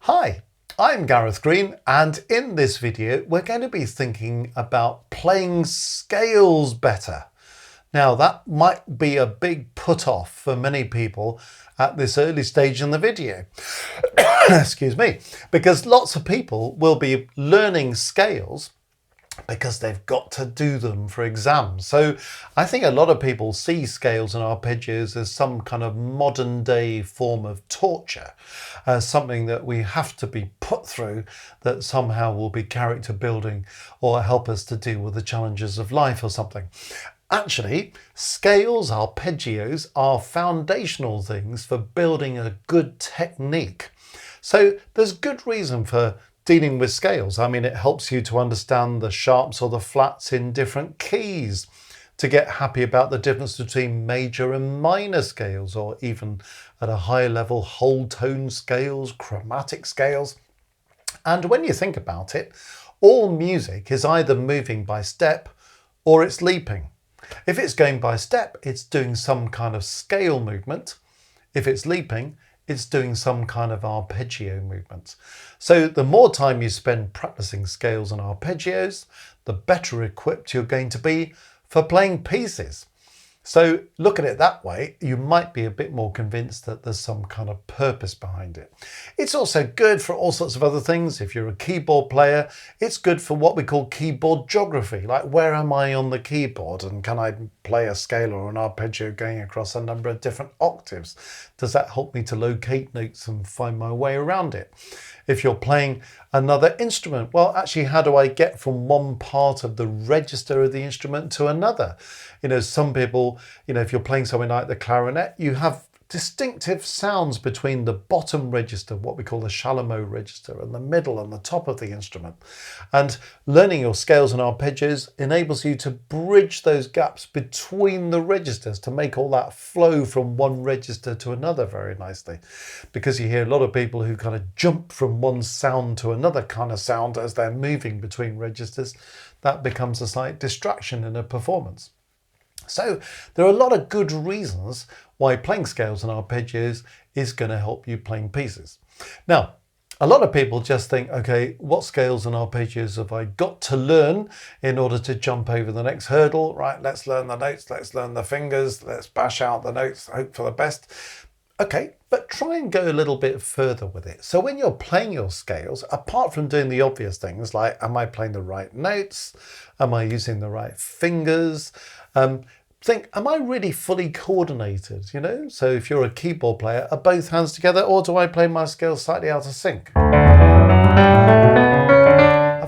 Hi, I'm Gareth Green, and in this video we're going to be thinking about playing scales better. Now that might be a big put off for many people at this early stage in the video. Excuse me, because lots of people will be learning scales because they've got to do them for exams. So I think a lot of people see scales and arpeggios as some kind of modern day form of torture, as something that we have to be put through that somehow will be character building or help us to deal with the challenges of life or something. Actually, scales, arpeggios are foundational things for building a good technique. So there's good reason for dealing with scales. I mean, it helps you to understand the sharps or the flats in different keys, to get happy about the difference between major and minor scales, or even at a higher level, whole tone scales, chromatic scales. And when you think about it, all music is either moving by step or it's leaping. If it's going by step, it's doing some kind of scale movement. If it's leaping, it's doing some kind of arpeggio movement. So the more time you spend practicing scales and arpeggios, the better equipped you're going to be for playing pieces. So look at it that way, you might be a bit more convinced that there's some kind of purpose behind it. It's also good for all sorts of other things. If you're a keyboard player, it's good for what we call keyboard geography, like where am I on the keyboard and can I play a scale or an arpeggio going across a number of different octaves? Does that help me to locate notes and find my way around it? If you're playing another instrument, well, actually, how do I get from one part of the register of the instrument to another? Some people, if you're playing something like the clarinet, you have distinctive sounds between the bottom register, what we call the Chalumeau register, and the middle and the top of the instrument. And learning your scales and arpeggios enables you to bridge those gaps between the registers to make all that flow from one register to another very nicely. Because you hear a lot of people who kind of jump from one sound to another kind of sound as they're moving between registers, that becomes a slight distraction in a performance. So there are a lot of good reasons why playing scales and arpeggios is going to help you playing pieces. Now, a lot of people just think, okay, what scales and arpeggios have I got to learn in order to jump over the next hurdle? Right, let's learn the notes, let's learn the fingers, let's bash out the notes, hope for the best. Okay, but try and go a little bit further with it. So when you're playing your scales, apart from doing the obvious things like, am I playing the right notes? Am I using the right fingers? Think, am I really fully coordinated? So if you're a keyboard player, are both hands together, or do I play my scales slightly out of sync? I've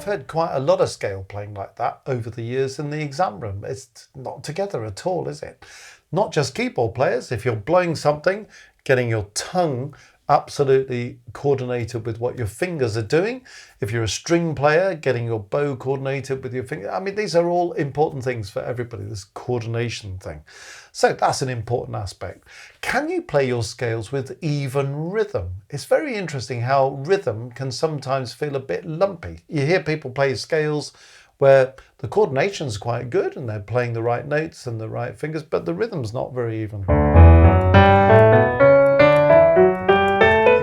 heard quite a lot of scale playing like that over the years in the exam room. It's not together at all, is it? Not just keyboard players. If you're blowing something, getting your tongue absolutely coordinated with what your fingers are doing. If you're a string player, getting your bow coordinated with your finger. I mean, these are all important things for everybody, this coordination thing. So that's an important aspect. Can you play your scales with even rhythm? It's very interesting how rhythm can sometimes feel a bit lumpy. You hear people play scales where the coordination is quite good and they're playing the right notes and the right fingers, but the rhythm's not very even.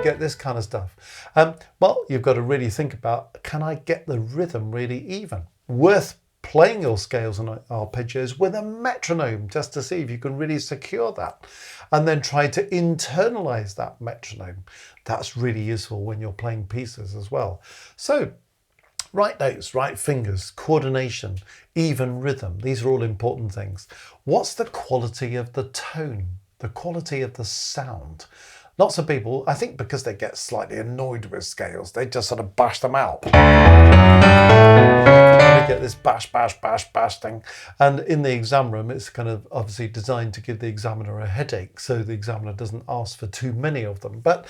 Get this kind of stuff. Well, you've got to really think about, can I get the rhythm really even? Worth playing your scales and arpeggios with a metronome just to see if you can really secure that, and then try to internalize that metronome. That's really useful when you're playing pieces as well. So right notes, right fingers, coordination, even rhythm. These are all important things. What's the quality of the tone? The quality of the sound? Lots of people, I think because they get slightly annoyed with scales, they just sort of bash them out. You get this bash, bash, bash, bash thing. And in the exam room, it's kind of obviously designed to give the examiner a headache, so the examiner doesn't ask for too many of them. But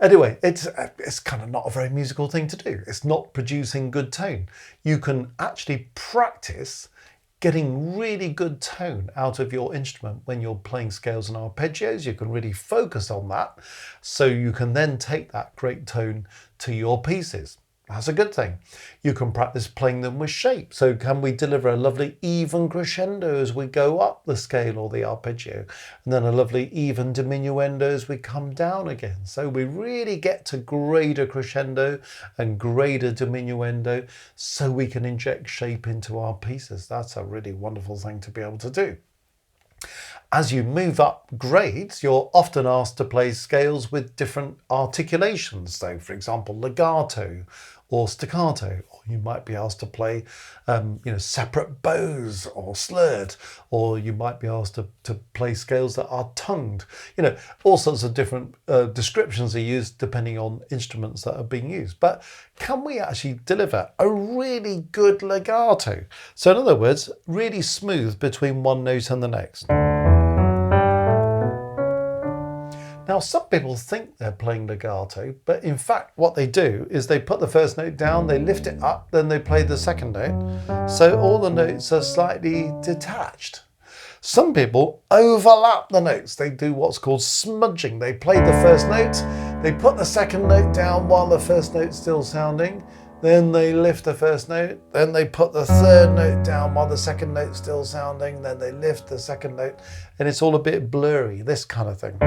anyway, it's kind of not a very musical thing to do. It's not producing good tone. You can actually practice getting really good tone out of your instrument when you're playing scales and arpeggios. You can really focus on that, so you can then take that great tone to your pieces. That's a good thing. You can practice playing them with shape. So can we deliver a lovely even crescendo as we go up the scale or the arpeggio, and then a lovely even diminuendo as we come down again. So we really get to greater crescendo and greater diminuendo so we can inject shape into our pieces. That's a really wonderful thing to be able to do. As you move up grades, you're often asked to play scales with different articulations. So, for example, legato or staccato, or you might be asked to play, separate bows or slurred, or you might be asked to play scales that are tongued. All sorts of different descriptions are used depending on instruments that are being used. But can we actually deliver a really good legato? So in other words, really smooth between one note and the next. Now, some people think they're playing legato, but in fact, what they do is they put the first note down, they lift it up, then they play the second note. So all the notes are slightly detached. Some people overlap the notes. They do what's called smudging. They play the first note, they put the second note down while the first note's still sounding, then they lift the first note, then they put the third note down while the second note's still sounding, then they lift the second note, and it's all a bit blurry, this kind of thing.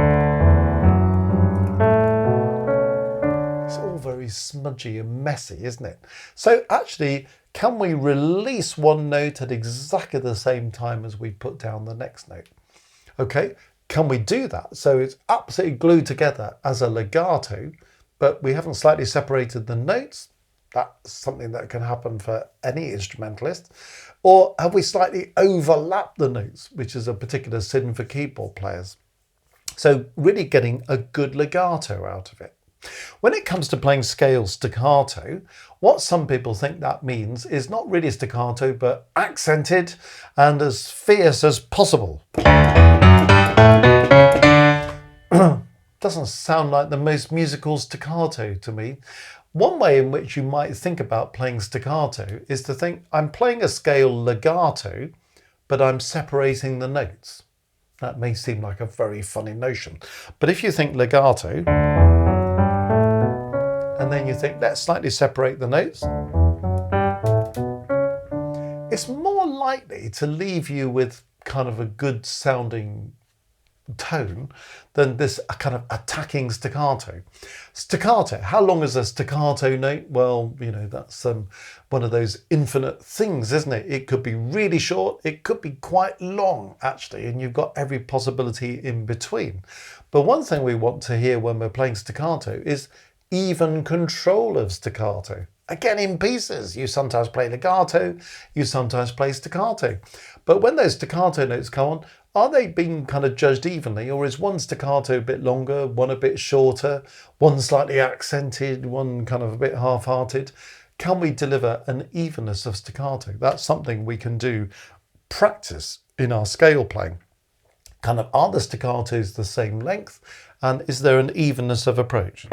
It's all very smudgy and messy, isn't it? So actually, can we release one note at exactly the same time as we put down the next note? Okay, can we do that? So it's absolutely glued together as a legato, but we haven't slightly separated the notes. That's something that can happen for any instrumentalist. Or have we slightly overlapped the notes, which is a particular sin for keyboard players? So really getting a good legato out of it. When it comes to playing scale staccato, what some people think that means is not really staccato, but accented and as fierce as possible. Doesn't sound like the most musical staccato to me. One way in which you might think about playing staccato is to think, I'm playing a scale legato, but I'm separating the notes. That may seem like a very funny notion. But if you think legato, and then you think, let's slightly separate the notes, it's more likely to leave you with kind of a good sounding tone than this kind of attacking staccato. Staccato, how long is a staccato note? Well, that's one of those infinite things, isn't it? It could be really short, it could be quite long actually, and you've got every possibility in between. But one thing we want to hear when we're playing staccato is even control of staccato. Again, in pieces, you sometimes play legato, you sometimes play staccato. But when those staccato notes come on, are they being kind of judged evenly, or is one staccato a bit longer, one a bit shorter, one slightly accented, one kind of a bit half-hearted? Can we deliver an evenness of staccato? That's something we can do practice in our scale playing. Kind of, are the staccatos the same length, and is there an evenness of approach?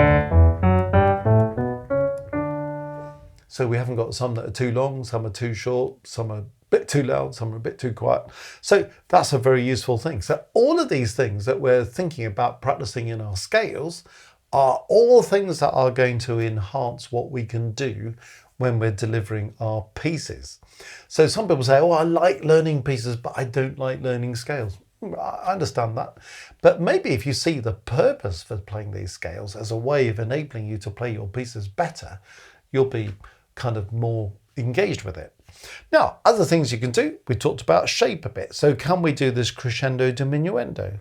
So we haven't got some that are too long, some are too short, some are a bit too loud, some are a bit too quiet. So that's a very useful thing. So all of these things that we're thinking about practicing in our scales are all things that are going to enhance what we can do when we're delivering our pieces. So some people say, oh, I like learning pieces, but I don't like learning scales. I understand that. But maybe if you see the purpose for playing these scales as a way of enabling you to play your pieces better, you'll be kind of more engaged with it. Now, other things you can do, we talked about shape a bit. So can we do this crescendo diminuendo?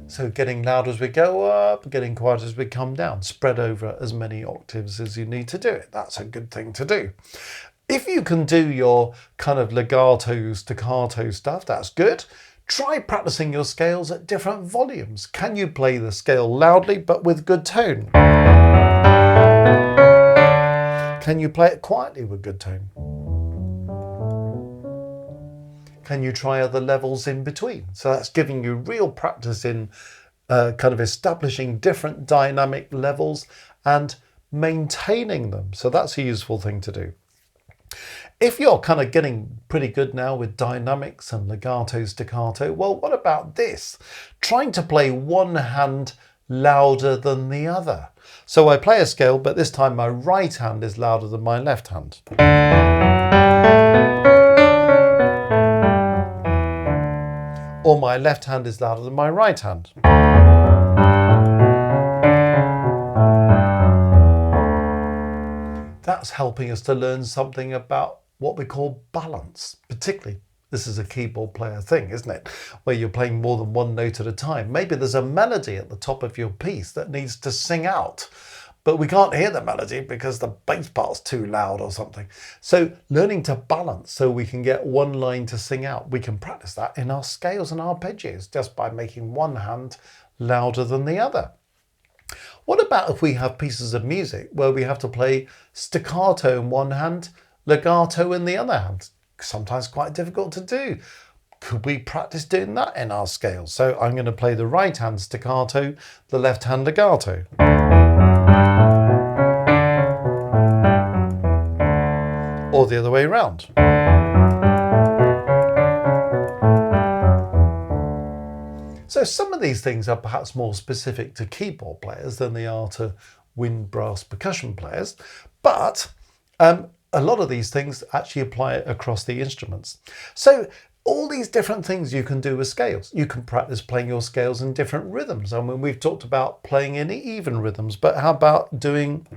So getting loud as we go up, getting quiet as we come down, spread over as many octaves as you need to do it. That's a good thing to do. If you can do your kind of legato, staccato stuff, that's good. Try practicing your scales at different volumes. Can you play the scale loudly but with good tone? Can you play it quietly with good tone? Can you try other levels in between? So that's giving you real practice in kind of establishing different dynamic levels and maintaining them. So that's a useful thing to do. If you're kind of getting pretty good now with dynamics and legato, staccato, well, what about this? Trying to play one hand louder than the other. So I play a scale, but this time my right hand is louder than my left hand. Or my left hand is louder than my right hand. That's helping us to learn something about what we call balance. Particularly, this is a keyboard player thing, isn't it? Where you're playing more than one note at a time. Maybe there's a melody at the top of your piece that needs to sing out, but we can't hear the melody because the bass part's too loud or something. So learning to balance so we can get one line to sing out. We can practice that in our scales and arpeggios just by making one hand louder than the other. What about if we have pieces of music where we have to play staccato in one hand, legato in the other hand? Sometimes quite difficult to do. Could we practice doing that in our scales? So I'm going to play the right hand staccato, the left hand legato. Or the other way around. So some of these things are perhaps more specific to keyboard players than they are to wind brass percussion players, but a lot of these things actually apply across the instruments. So all these different things you can do with scales. You can practice playing your scales in different rhythms. I mean, we've talked about playing in even rhythms, but how about doing...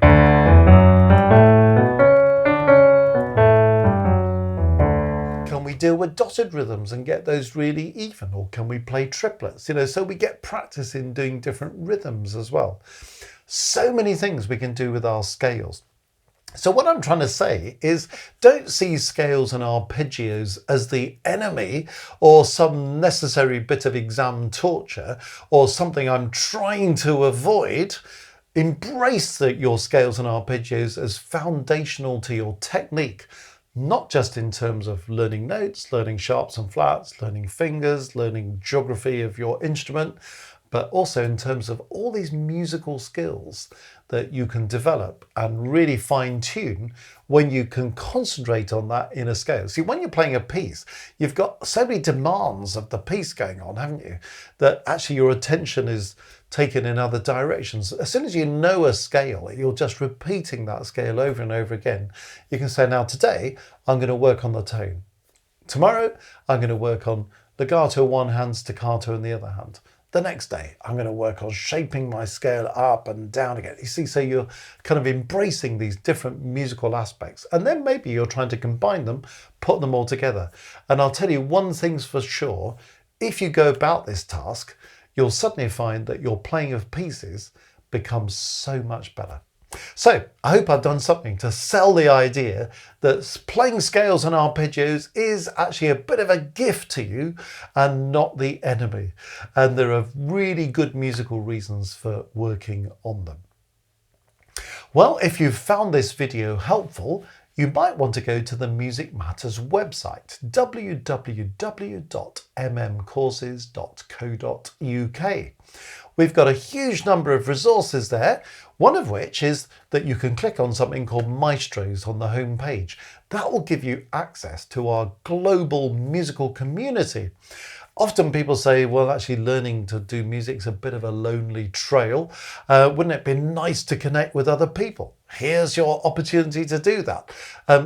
Can we deal with dotted rhythms and get those really even? Or can we play triplets? You know, so we get practice in doing different rhythms as well. So many things we can do with our scales. So what I'm trying to say is don't see scales and arpeggios as the enemy or some necessary bit of exam torture or something I'm trying to avoid. Embrace your scales and arpeggios as foundational to your technique, not just in terms of learning notes, learning sharps and flats, learning fingers, learning geography of your instrument, but also in terms of all these musical skills that you can develop and really fine tune when you can concentrate on that in a scale. See, when you're playing a piece, you've got so many demands of the piece going on, haven't you? That actually your attention is taken in other directions. As soon as you know a scale, you're just repeating that scale over and over again. You can say, now today, I'm going to work on the tone. Tomorrow, I'm going to work on legato one hand, staccato in the other hand. The next day, I'm going to work on shaping my scale up and down again. You see, so you're kind of embracing these different musical aspects. And then maybe you're trying to combine them, put them all together. And I'll tell you one thing's for sure. If you go about this task, you'll suddenly find that your playing of pieces becomes so much better. So I hope I've done something to sell the idea that playing scales and arpeggios is actually a bit of a gift to you and not the enemy. And there are really good musical reasons for working on them. Well, if you've found this video helpful, you might want to go to the Music Matters website, www.mmcourses.co.uk. We've got a huge number of resources there, one of which is that you can click on something called Maestros on the home page. That will give you access to our global musical community. Often people say, well, actually learning to do music is a bit of a lonely trail. Wouldn't it be nice to connect with other people? Here's your opportunity to do that.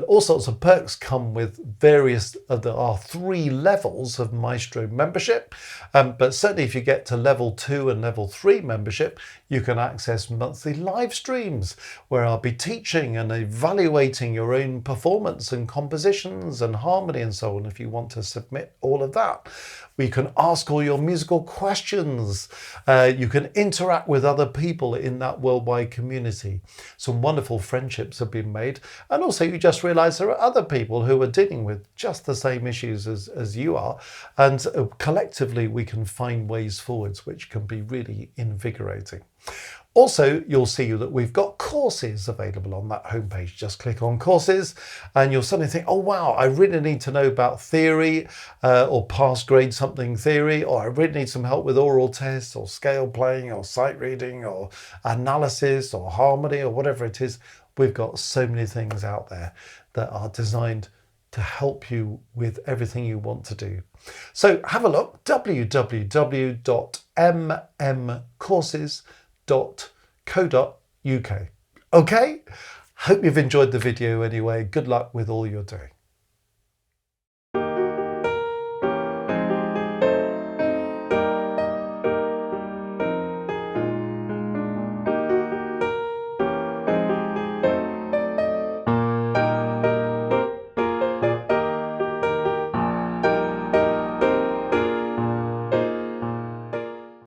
All sorts of perks come with various of our 3 levels of Maestro membership. But certainly if you get to level 2 and level 3 membership, you can access monthly live streams where I'll be teaching and evaluating your own performance and compositions and harmony and so on if you want to submit all of that. You can ask all your musical questions. You can interact with other people in that worldwide community. Some wonderful friendships have been made. And also you just realize there are other people who are dealing with just the same issues as you are. And collectively we can find ways forwards, which can be really invigorating. Also, you'll see that we've got courses available on that homepage. Just click on courses and you'll suddenly think, oh, wow, I really need to know about theory or pass grade something theory, or I really need some help with oral tests or scale playing or sight reading or analysis or harmony or whatever it is. We've got so many things out there that are designed to help you with everything you want to do. So have a look, www.mmcourses.co.uk. Okay? Hope you've enjoyed the video anyway. Good luck with all you're doing.